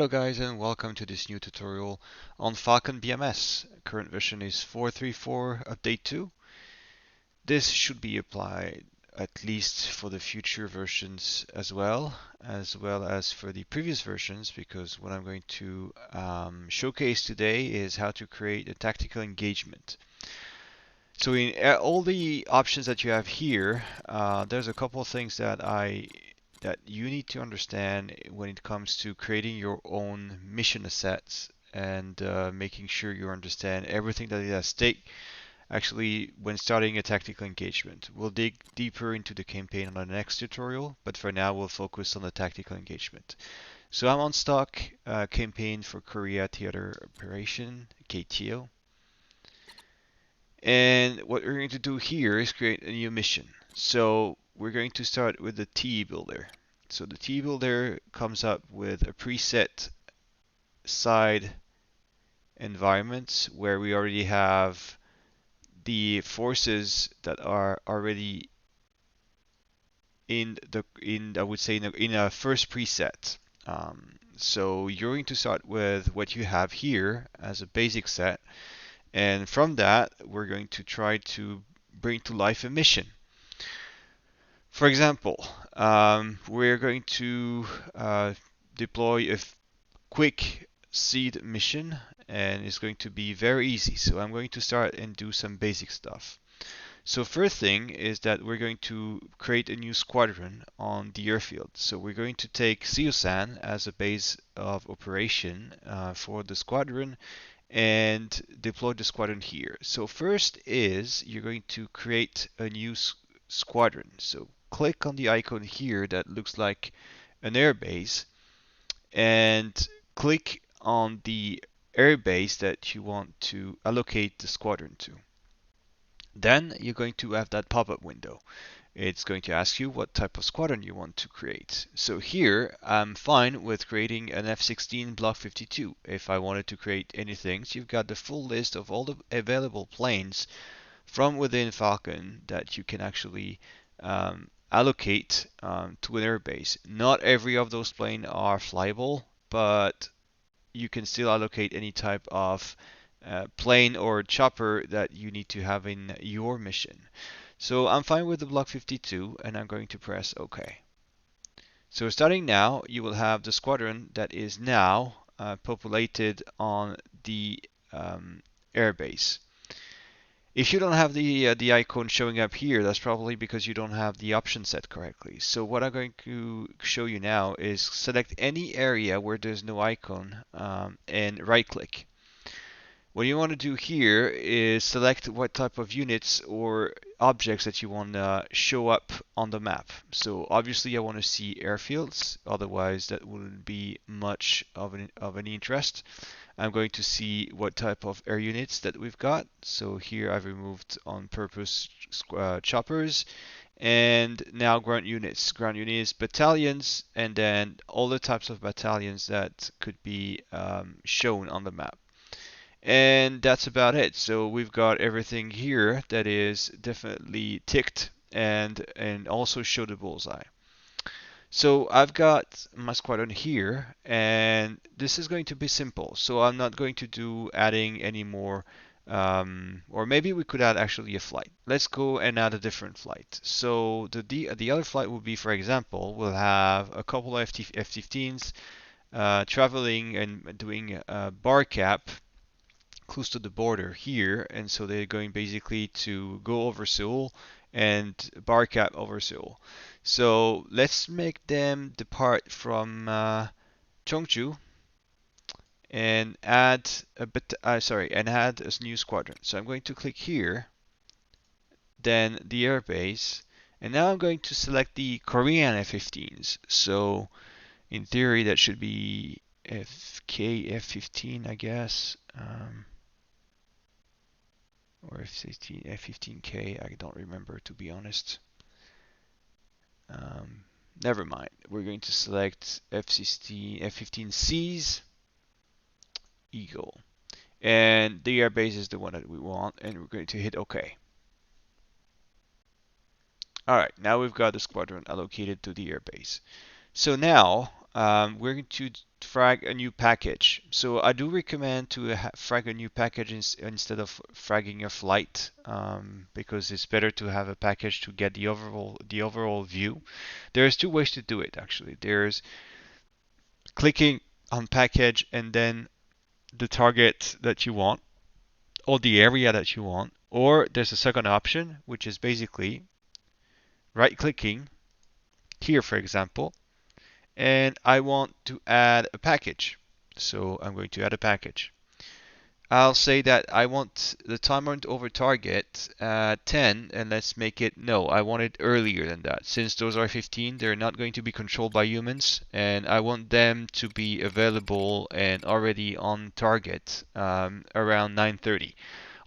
Hello guys and welcome to this new tutorial on Falcon BMS. Current version is 4.3.4 update 2. This should be applied at least for the future versions as well as for the previous versions, because what I'm going to showcase today is how to create a tactical engagement. So in all the options that you have here, there's a couple of things that you need to understand when it comes to creating your own mission assets and making sure you understand everything that is at stake actually when starting a tactical engagement. We'll dig deeper into the campaign on the next tutorial, but for now we'll focus on the tactical engagement. So I'm on stock campaign for Korea Theater Operation, KTO. And what we're going to do here is create a new mission. So we're going to start with the TE builder. So the TE builder comes up with a preset side environment where we already have the forces that are already in I would say in a first preset. So you're going to start with what you have here as a basic set. And from that, we're going to try to bring to life a mission. For example, we're going to deploy a quick seed mission, and it's going to be very easy. So I'm going to start and do some basic stuff. So first thing is that we're going to create a new squadron on the airfield. So we're going to take Siosan as a base of operation for the squadron and deploy the squadron here. So first is you're going to create a new squadron. So click on the icon here that looks like an airbase and click on the airbase that you want to allocate the squadron to. Then you're going to have that pop-up window. It's going to ask you what type of squadron you want to create. So here I'm fine with creating an F-16 Block 52 if I wanted to create anything. So you've got the full list of all the available planes from within Falcon that you can actually allocate to an airbase. Not every of those planes are flyable, but you can still allocate any type of plane or chopper that you need to have in your mission. So I'm fine with the Block 52 and I'm going to press OK. So starting now, you will have the squadron that is now populated on the airbase. If you don't have the icon showing up here, that's probably because you don't have the option set correctly. So what I'm going to show you now is select any area where there's no icon and right click. What you want to do here is select what type of units or objects that you want to show up on the map. So obviously I want to see airfields, otherwise that wouldn't be much of an interest. I'm going to see what type of air units that we've got. So here I've removed on purpose choppers, and now ground units. Ground units, battalions, and then all the types of battalions that could be shown on the map. And that's about it. So we've got everything here that is definitely ticked and also show the bullseye. So I've got my squadron here, and this is going to be simple. So I'm not going to do adding any more, or maybe we could add actually a flight. Let's go and add a different flight. So the other flight will be, for example, we'll have a couple of F-15s traveling and doing a bar cap close to the border here, and so they're going basically to go over Seoul and bar cap over Seoul. So let's make them depart from Cheongju and add add a new squadron. So I'm going to click here, then the airbase, and now I'm going to select the Korean F-15s. So in theory that should be F-15, I guess. Or F-15K, I don't remember, to be honest. Never mind. We're going to select F-15Cs, Eagle. And the airbase is the one that we want, and we're going to hit OK. Alright, now we've got the squadron allocated to the airbase. So now we're going to frag a new package. So I do recommend to frag a new package instead of fragging your flight, because it's better to have a package to get the overall view. There's two ways to do it actually. There's clicking on package and then the target that you want or the area that you want, or there's a second option which is basically right clicking here, for example, and I want to add a package. So I'm going to add a package. I'll say that I want the timer over target at 10, and let's make it, no, I want it earlier than that. Since those are 15, they're not going to be controlled by humans, and I want them to be available and already on target around 9:30.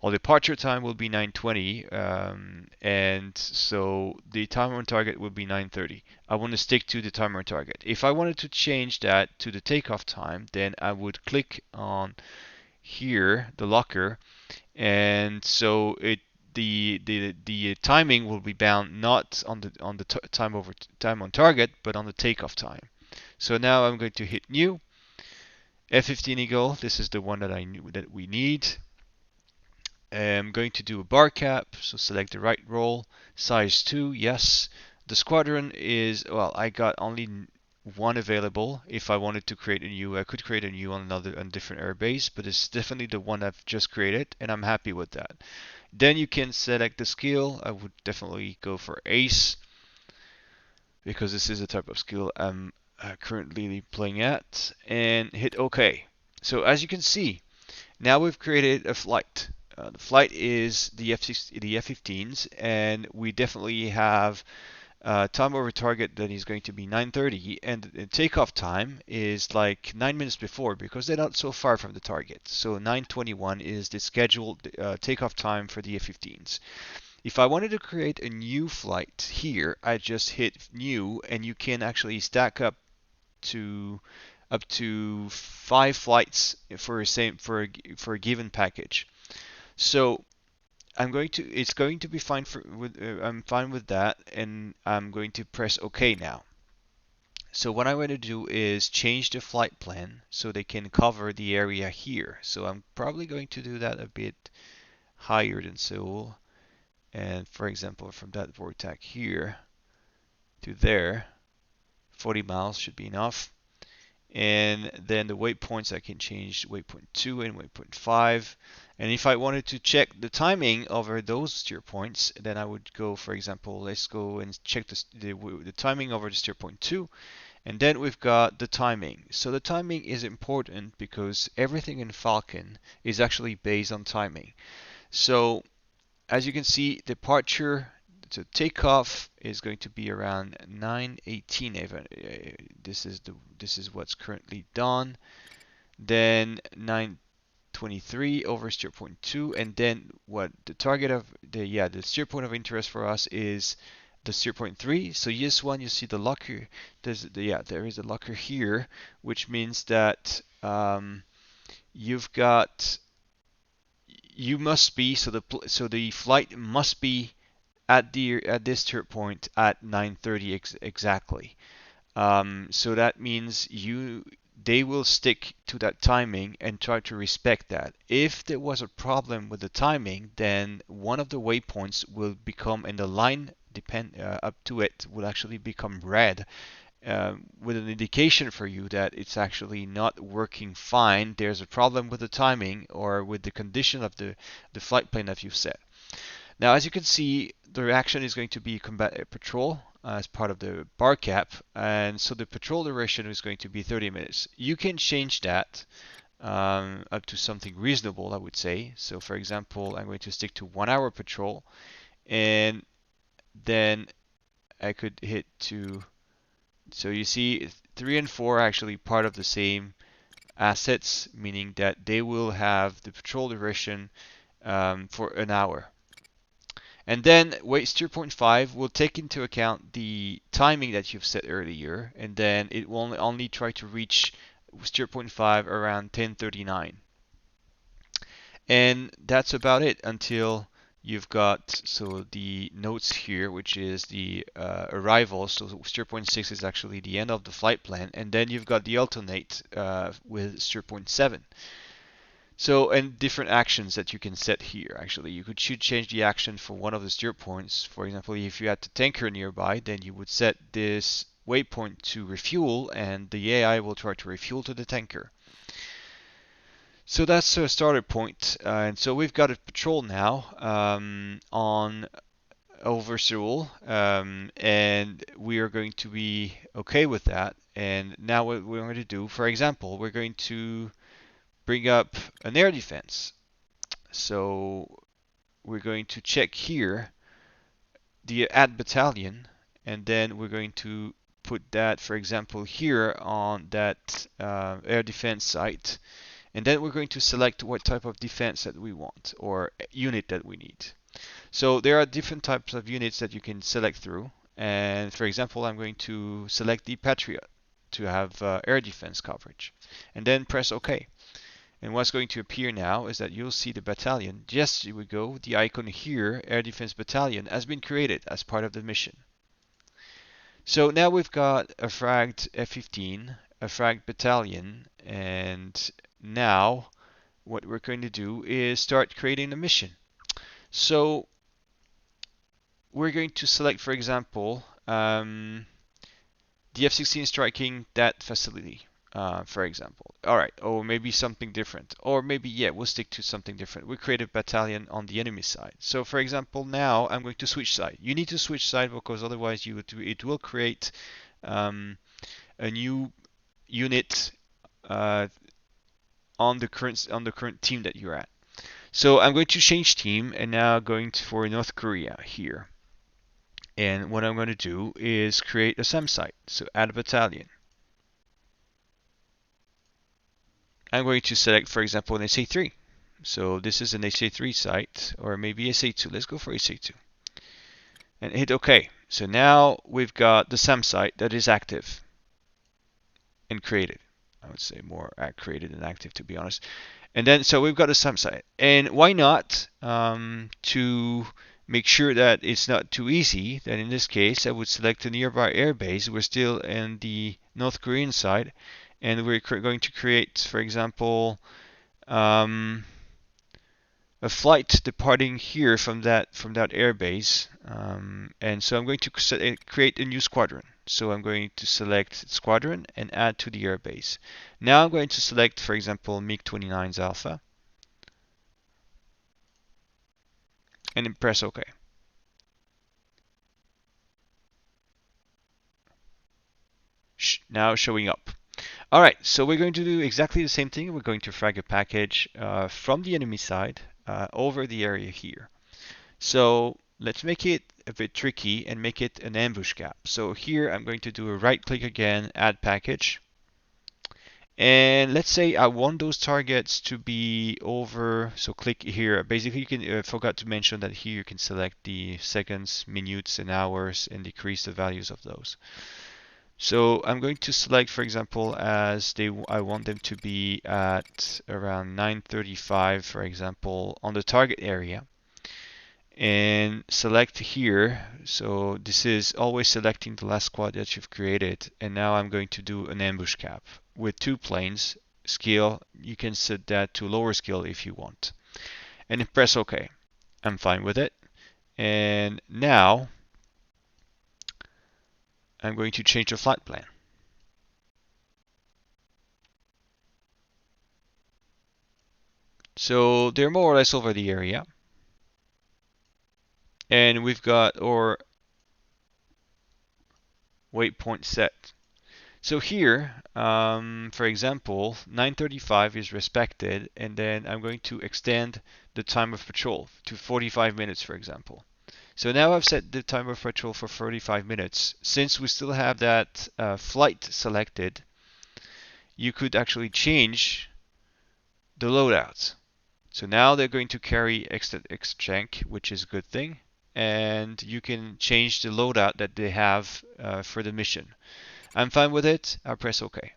Well, departure time will be 9:20, and so the timer on target will be 9:30. I want to stick to the timer on target. If I wanted to change that to the takeoff time, then I would click on here, the locker, and so the timing will be bound not on the time on target, but on the takeoff time. So now I'm going to hit new F-15 Eagle. This is the one that I knew that we need. I'm going to do a bar cap, so select the right roll, size 2, yes. The squadron is, well, I got only one available. If I wanted to create a new, I could create a new on different airbase, but it's definitely the one I've just created, and I'm happy with that. Then you can select the skill. I would definitely go for Ace, because this is the type of skill I'm currently playing at, and hit OK. So as you can see, now we've created a flight. The flight is the F-15s, and we definitely have time over target that is going to be 9:30, and the takeoff time is like 9 minutes before because they're not so far from the target. So 9:21 is the scheduled takeoff time for the F-15s. If I wanted to create a new flight here, I just hit new, and you can actually stack up to 5 flights for a given package. So it's going to be fine I'm fine with that, and I'm going to press OK now. So what I'm going to do is change the flight plan so they can cover the area here. So I'm probably going to do that a bit higher than Seoul. And for example, from that vortex here to there, 40 miles should be enough. And then the waypoints, I can change waypoint 2 and waypoint 5. And if I wanted to check the timing over those steer points, then I would go, for example, let's go and check the timing over the steer point 2. And then we've got the timing. So the timing is important because everything in Falcon is actually based on timing. So as you can see, departure, so takeoff is going to be around 9:18. This is what's currently done. Then 9:23 over steer point 2, and then what the target of the steer point of interest for us is the steer point 3. So this one, you see the locker. There is a locker here, which means that you must be, so the flight must be at this steer point at 9:30 exactly. So that means they will stick to that timing and try to respect that. If there was a problem with the timing, then one of the waypoints will become, and the line up to it will actually become red, with an indication for you that it's actually not working fine. There's a problem with the timing or with the condition of the flight plan that you've set. Now, as you can see, the reaction is going to be combat patrol as part of the bar cap, and so the patrol duration is going to be 30 minutes. You can change that up to something reasonable, I would say. So, for example, I'm going to stick to 1 hour patrol, and then I could hit to. So you see, 3 and 4 are actually part of the same assets, meaning that they will have the patrol duration for an hour. And then steer point 5 will take into account the timing that you've set earlier, and then it will only try to reach steer point 5 around 10:39. And that's about it until you've got so the notes here, which is the arrival. So 0.6 is actually the end of the flight plan, and then you've got the alternate with 0.7. So, and different actions that you can set here. Actually, you could change the action for one of the steer points. For example, if you had the tanker nearby, then you would set this waypoint to refuel, and the AI will try to refuel to the tanker. So that's a starter point, and so we've got a patrol now on over Seoul, and we are going to be okay with that. And now what we're going to do, for example, we're going to bring up an air defense. So we're going to check here the add battalion, and then we're going to put that, for example, here on that air defense site. And then we're going to select what type of defense that we want or unit that we need. So there are different types of units that you can select through. And for example, I'm going to select the Patriot to have air defense coverage. And then press OK. And what's going to appear now is that you'll see the battalion. Yes, here we go. The icon here, Air Defense Battalion, has been created as part of the mission. So now we've got a fragged F-15, a fragged battalion, and now what we're going to do is start creating a mission. So we're going to select, for example, the F-16 striking that facility, for example. All right, or maybe something different. Or maybe, yeah, we'll stick to something different. We create a battalion on the enemy side. So for example, now I'm going to switch side. You need to switch side because otherwise it will create a new unit on the current team that you're at. So I'm going to change team and now going for North Korea here. And what I'm going to do is create a SAM site. So add a battalion. I'm going to select, for example, an SA3. So this is an SA3 site, or maybe SA2. Let's go for SA2. And hit OK. So now we've got the SAM site that is active and created. I would say more created than active, to be honest. And then, so we've got a SAM site. And why not, to make sure that it's not too easy, then in this case, I would select a nearby airbase. We're still in the North Korean side. And we're going to create, for example, a flight departing here from that airbase. And so I'm going to create a new squadron. So I'm going to select Squadron and add to the airbase. Now I'm going to select, for example, MiG-29's Alpha. And then press OK. Now showing up. All right, so we're going to do exactly the same thing. We're going to frag a package from the enemy side over the area here. So let's make it a bit tricky and make it an ambush gap. So here I'm going to do a right click again, add package. And let's say I want those targets to be over, so click here. Basically you can, forgot to mention that here you can select the seconds, minutes and hours and decrease the values of those. So I'm going to select, for example, as I want them to be at around 9:35, for example, on the target area. And select here. So this is always selecting the last squad that you've created. And now I'm going to do an ambush cap with 2 planes. Scale, you can set that to lower scale if you want. And then press OK. I'm fine with it. And now I'm going to change the flight plan. So they're more or less over the area. And we've got our waypoint set. So here, for example, 9:35 is respected, and then I'm going to extend the time of patrol to 45 minutes, for example. So now I've set the time of patrol for 45 minutes. Since we still have that flight selected, you could actually change the loadouts. So now they're going to carry exchank, which is a good thing. And you can change the loadout that they have for the mission. I'm fine with it. I'll press OK.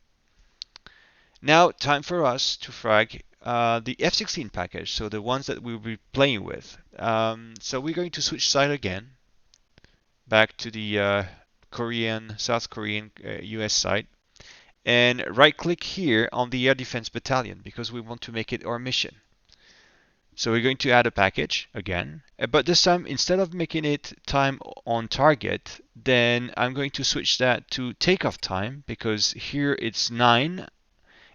Now time for us to frag the F-16 package, so the ones that we'll be playing with. So we're going to switch side again, back to the South Korean US side, and right-click here on the Air Defense Battalion because we want to make it our mission. So we're going to add a package again, but this time instead of making it time on target, then I'm going to switch that to takeoff time because here it's 9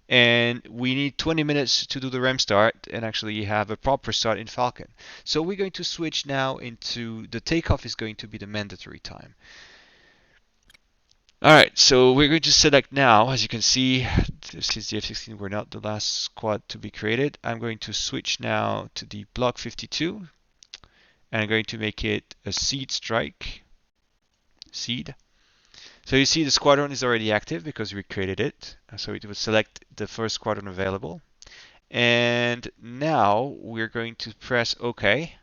and we need 20 minutes to do the RAM start and actually have a proper start in Falcon. So we're going to switch now into the takeoff is going to be the mandatory time. Alright, so we're going to select now, as you can see, this is the F-16, we're not the last squad to be created. I'm going to switch now to the Block 52, and I'm going to make it a seed strike. Seed. So you see the squadron is already active because we created it. So it would select the first squadron available. And now we're going to press OK,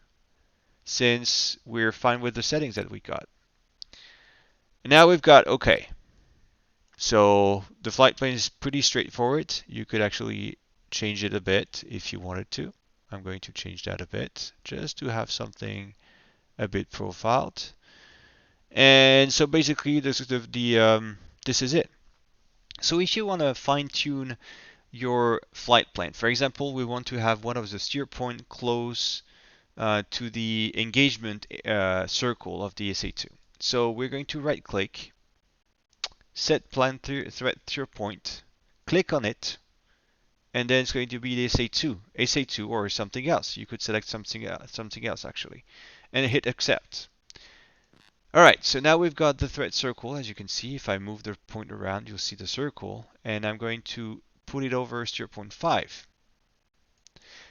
since we're fine with the settings that we got. Now we've got OK. So the flight plan is pretty straightforward. You could actually change it a bit if you wanted to. I'm going to change that a bit just to have something a bit profiled. And so basically this is it. So if you want to fine-tune your flight plan, for example, we want to have one of the steer point close to the engagement circle of the SA2. So we're going to right-click, set plan threat steer point, click on it, and then it's going to be the SA2 or something else. You could select something else actually, and hit accept. Alright, so now we've got the threat circle. As you can see, if I move the point around, you'll see the circle, and I'm going to put it over steer point 5.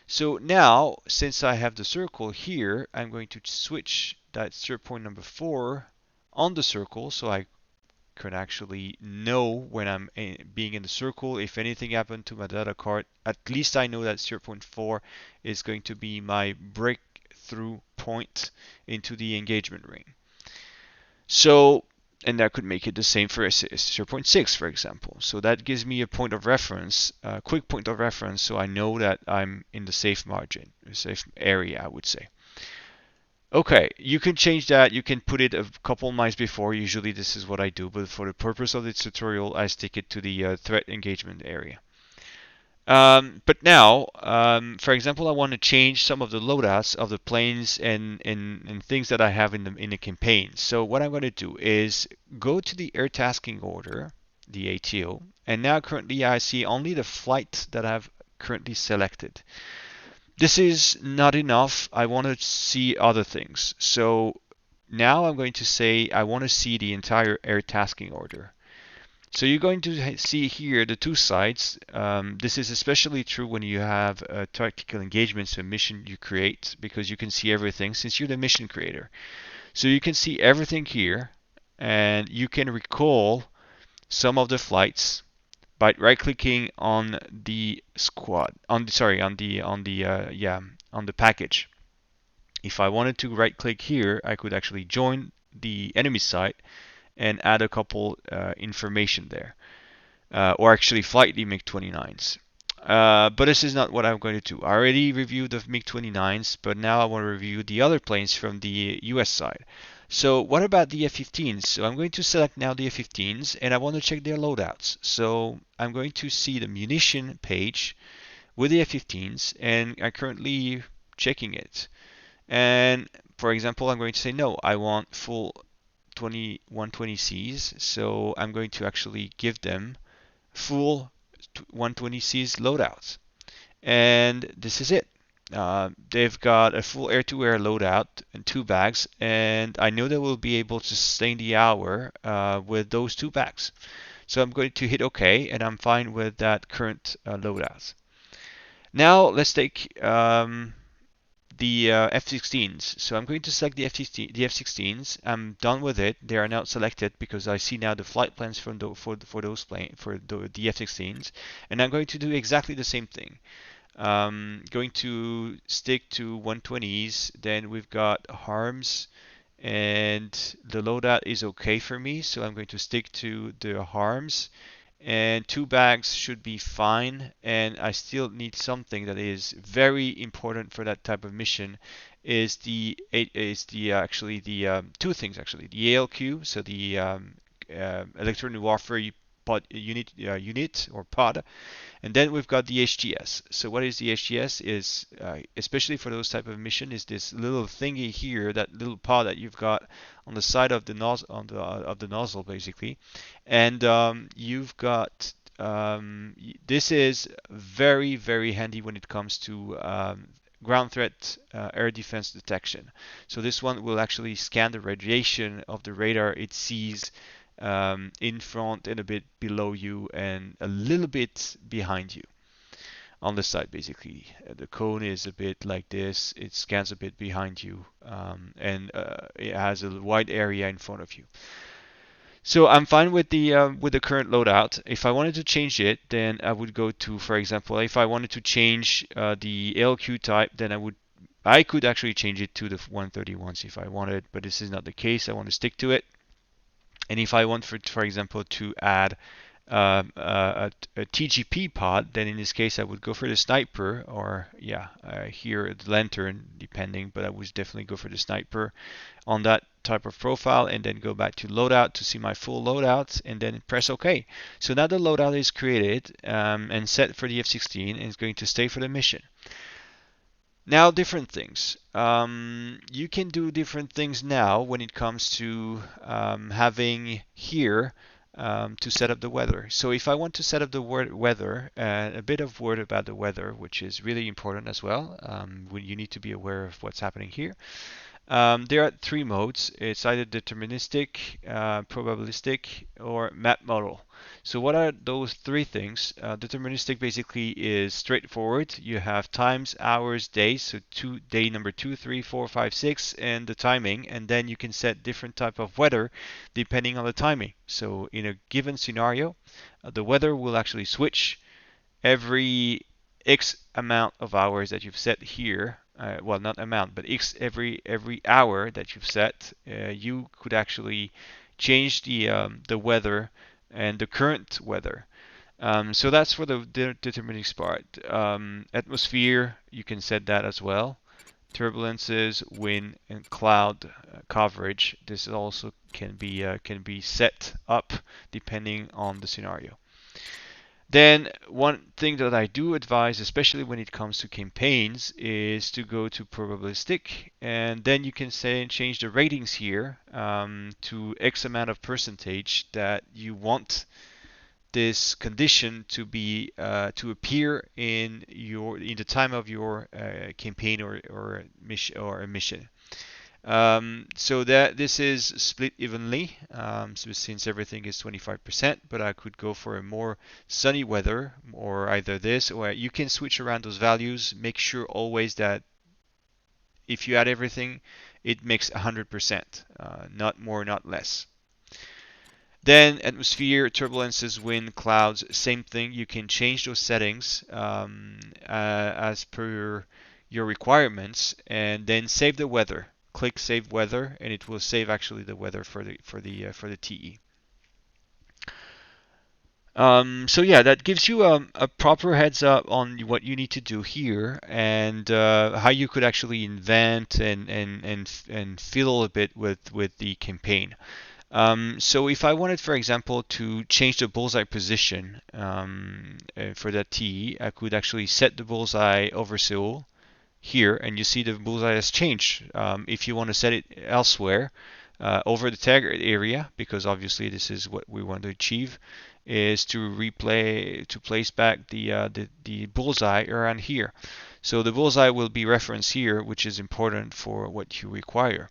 So now, since I have the circle here, I'm going to switch that steer point number 4 on the circle, so I can actually know when I'm being in the circle. If anything happened to my data card, at least I know that steer point 4 is going to be my breakthrough point into the engagement ring. So, and that could make it the same for 0.6, for example. So that gives me a point of reference, a quick point of reference, so I know that I'm in the safe margin, a safe area, I would say. Okay, you can change that. You can put it a couple miles before. Usually this is what I do, but for the purpose of this tutorial, I stick it to the threat engagement area. But now, for example, I want to change some of the loadouts of the planes and things that I have in the campaign. So what I'm going to do is go to the air tasking order, the ATO, and now currently I see only the flight that I've currently selected. This is not enough. I want to see other things. So now I'm going to say I want to see the entire air tasking order. So you're going to see here the two sides. This is especially true when you have tactical engagements, a mission you create, because you can see everything since you're the mission creator. So you can see everything here, and you can recall some of the flights by right-clicking on the squad, on the package. If I wanted to right-click here, I could actually join the enemy side and add a couple information there, or actually flight the MiG-29s. But this is not what I'm going to do. I already reviewed the MiG-29s, but now I want to review the other planes from the US side. So what about the F-15s? So I'm going to select now the F-15s, and I want to check their loadouts. So I'm going to see the munition page with the F-15s, and I'm currently checking it. And for example, I'm going to say no, I want full 120Cs, so I'm going to actually give them full 120Cs loadouts. And this is it. They've got a full air-to-air loadout and 2 bags, and I know they will be able to sustain the hour with those 2 bags. So I'm going to hit OK, and I'm fine with that current loadout. Now let's take the F-16s. So I'm going to select the F-16s. I'm done with it. They are now selected because I see now the flight plans for the F-16s, and I'm going to do exactly the same thing. Going to stick to 120s. Then we've got harms, and the loadout is okay for me, so I'm going to stick to the harms. and 2 bags should be fine. And I still need something that is very important for that type of mission. Actually the two things actually, the ALQ, so the electronic warfare unit or pod, and then we've got the HGS. So what is the HGS? Is especially for those type of mission, is this little thingy here, that little pod that you've got on the side of the nozzle, of the nozzle basically, and you've got this is very handy when it comes to ground threat air defense detection. So this one will actually scan the radiation of the radar it sees in front and a bit below you and a little bit behind you on the side basically. The cone is a bit like this, it scans a bit behind you, and it has a wide area in front of you. So I'm fine with the current loadout. If I wanted to change it, then I would go to, for example, if I wanted to change the ALQ type, then I could actually change it to the 131s if I wanted, but this is not the case. I want to stick to it. And if I want, for example, to add a TGP pod, then in this case I would go for the sniper, or here the lantern, depending, but I would definitely go for the sniper on that type of profile, and then go back to loadout to see my full loadout, and then press OK. So now the loadout is created and set for the F-16, and it's going to stay for the mission. Now, different things. You can do different things now when it comes to having here to set up the weather. So if I want to set up the weather, a bit of word about the weather, which is really important as well, when you need to be aware of what's happening here. There are 3 modes. It's either deterministic, probabilistic, or map model. So what are those 3 things? Deterministic basically is straightforward. You have times, hours, days, so day number 2, 3, 4, 5, 6, and the timing, and then you can set different type of weather depending on the timing. So in a given scenario, the weather will actually switch every X amount of hours that you've set here. Well, not amount, but X every hour that you've set. You could actually change the weather and the current weather. So that's for the deterministic part. Atmosphere, you can set that as well. Turbulences, wind, and cloud coverage. This also can be set up depending on the scenario. Then one thing that I do advise, especially when it comes to campaigns, is to go to probabilistic, and then you can change the ratings here to X amount of percentage that you want this condition to be to appear in the time of your campaign or mission. So that this is split evenly, so since everything is 25%, but I could go for a more sunny weather, or either this, or you can switch around those values. Make sure always that if you add everything, it makes 100%, not more, not less. Then atmosphere, turbulences, wind, clouds, same thing. You can change those settings as per your requirements, and then save the weather. Click Save Weather, and it will save actually the weather for the TE. So yeah, that gives you a proper heads up on what you need to do here, and how you could actually invent and fiddle a bit with the campaign. So if I wanted, for example, to change the bullseye position for that TE, I could actually set the bullseye over Seoul here, and you see the bullseye has changed. If you want to set it elsewhere over the target area, because obviously this is what we want to achieve, is to place back the bullseye around here. So the bullseye will be referenced here, which is important for what you require.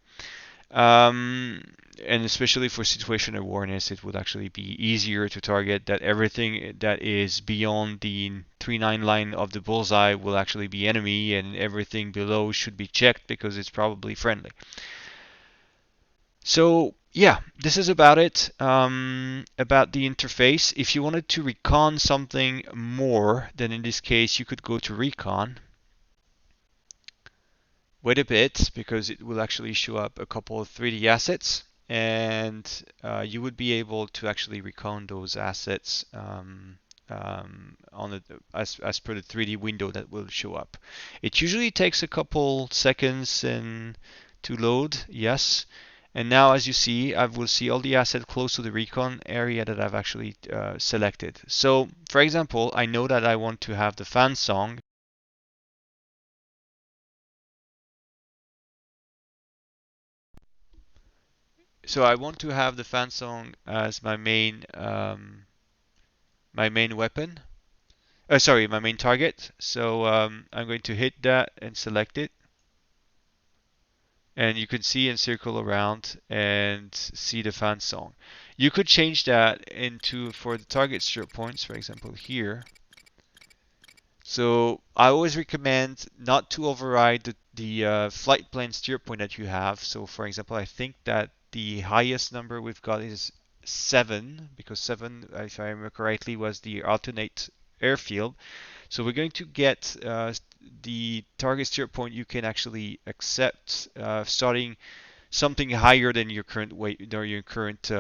And especially for situation awareness, it would actually be easier to target that everything that is beyond the 3-9 line of the bullseye will actually be enemy, and everything below should be checked because it's probably friendly. So yeah, this is about it, about the interface. If you wanted to recon something more, then in this case you could go to Recon. Wait a bit, because it will actually show up a couple of 3D assets. and you would be able to actually recon those assets on the as per the 3D window that will show up. It usually takes a couple seconds and to load, yes. And now, as you see, I will see all the assets close to the recon area that I've actually selected. So, for example, I know that I want to have the fan song. So I want to have the fan song as my main weapon. Sorry, my main target. So I'm going to hit that and select it. And you can see and circle around and see the fan song. You could change that into for the target strip points, for example, here. So I always recommend not to override the flight plan steer point that you have. So for example, I think that the highest number we've got is 7, because 7, if I remember correctly, was the alternate airfield. So we're going to get the target steer point you can actually accept starting something higher than your current weight or your current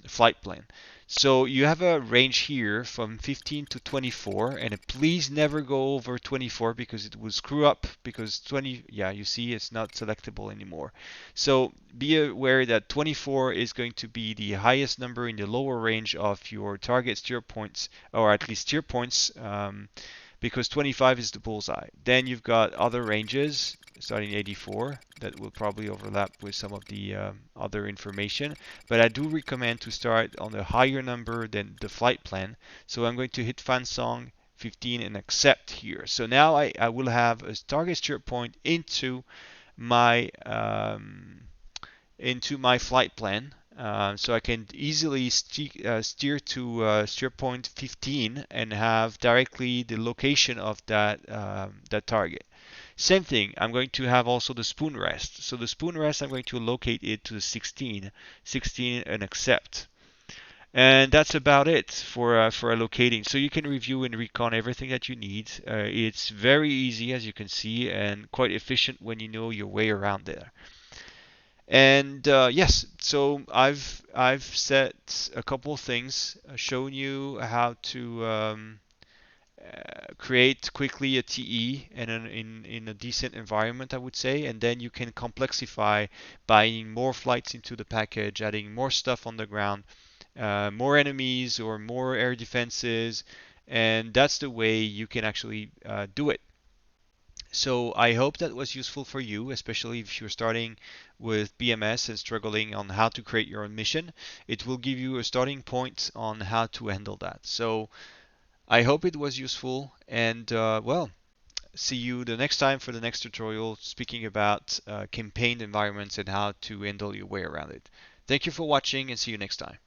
flight plan. So you have a range here from 15 to 24, and please never go over 24 because it will screw up. Because 20, yeah, you see it's not selectable anymore. So be aware that 24 is going to be the highest number in the lower range of your target steer points, or at least steer points. Because 25 is the bullseye. Then you've got other ranges starting 84 that will probably overlap with some of the other information. But I do recommend to start on a higher number than the flight plan. So I'm going to hit fan song 15 and accept here. So now I will have a target steer point my into my flight plan. So I can easily steer to steer point 15 and have directly the location of that target. Same thing, I'm going to have also the spoon rest. So the spoon rest, I'm going to locate it to the 16, 16 and accept. And that's about it for locating. So you can review and recon everything that you need. It's very easy, as you can see, and quite efficient when you know your way around there. And yes, so I've set a couple of things, shown you how to create quickly a TE and in a decent environment, I would say, and then you can complexify buying more flights into the package, adding more stuff on the ground, more enemies or more air defenses, and that's the way you can actually do it. So I hope that was useful for you, especially if you're starting with BMS and struggling on how to create your own mission. It will give you a starting point on how to handle that. So I hope it was useful, and well, see you the next time for the next tutorial speaking about campaign environments and how to handle your way around it. Thank you for watching, and see you next time.